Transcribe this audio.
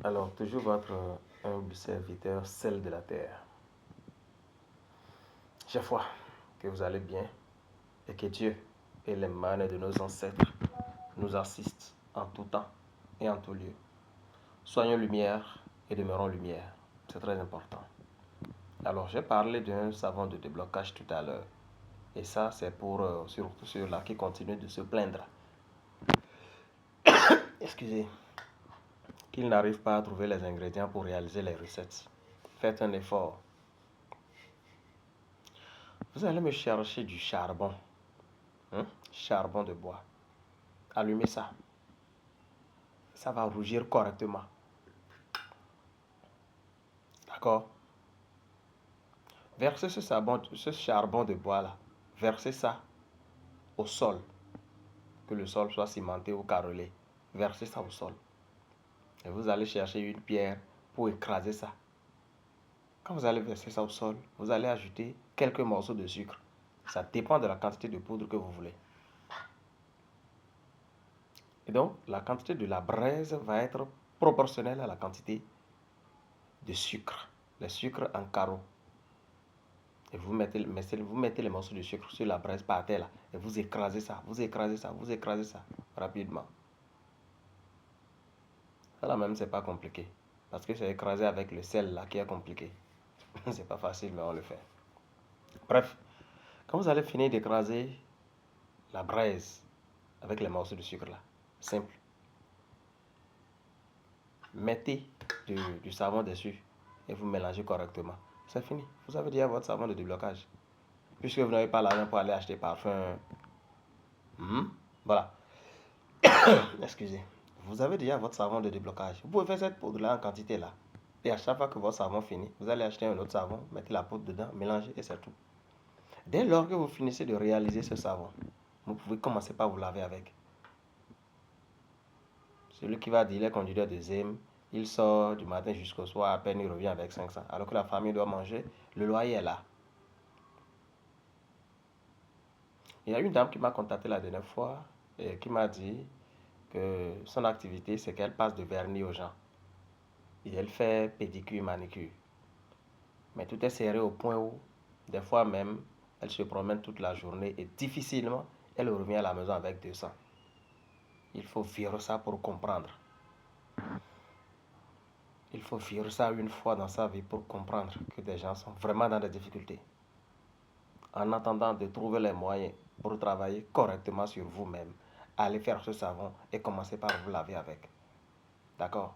Alors, toujours votre humble serviteur, sel de la terre. Chaque fois que vous allez bien et que Dieu et les manes de nos ancêtres nous assistent en tout temps et en tout lieu. Soyons lumière et demeurons lumière. C'est très important. Alors, j'ai parlé d'un savon de déblocage tout à l'heure. Et ça, c'est pour surtout ceux-là qui continuent de se plaindre. Excusez. Qu'ils n'arrivent pas à trouver les ingrédients pour réaliser les recettes. Faites un effort. Vous allez me chercher du charbon. Charbon de bois. Allumez ça. Ça va rougir correctement. D'accord? Versez ce charbon de bois là. Versez ça au sol. Que le sol soit cimenté ou carrelé. Versez ça au sol. Et vous allez chercher une pierre pour écraser ça. Quand vous allez verser ça au sol, vous allez ajouter quelques morceaux de sucre. Ça dépend de la quantité de poudre que vous voulez. Et donc, la quantité de la braise va être proportionnelle à la quantité de sucre. Le sucre en carreaux. Et vous mettez les morceaux de sucre sur la braise par terre là. Et vous écrasez ça, vous écrasez ça, vous écrasez ça rapidement. Ça là même, c'est pas compliqué. Parce que c'est écrasé avec le sel là qui est compliqué. C'est pas facile, mais on le fait. Bref, quand vous allez finir d'écraser la braise avec les morceaux de sucre là, simple. Mettez du savon dessus et vous mélangez correctement. C'est fini. Vous avez déjà votre savon de déblocage. Puisque vous n'avez pas l'argent pour aller acheter parfum. Voilà. Excusez. Vous avez déjà votre savon de déblocage. Vous pouvez faire cette poudre-là en quantité là. Et à chaque fois que votre savon finit, vous allez acheter un autre savon, mettez la poudre dedans, mélangez et c'est tout. Dès lors que vous finissez de réaliser ce savon, vous pouvez commencer par vous laver avec. Celui qui va dire il est conducteur de Zem, il sort du matin jusqu'au soir, à peine il revient avec 500. Alors que la famille doit manger, le loyer est là. Il y a une dame qui m'a contacté la dernière fois et qui m'a dit que son activité, c'est qu'elle passe de vernis aux gens. Et elle fait pédicure, manicure. Mais tout est serré au point où, des fois même, elle se promène toute la journée et difficilement, elle revient à la maison avec 200. Il faut vivre ça pour comprendre. Il faut vivre ça une fois dans sa vie pour comprendre que des gens sont vraiment dans des difficultés. En attendant de trouver les moyens pour travailler correctement sur vous-même, allez faire ce savon et commencez par vous laver avec. D'accord?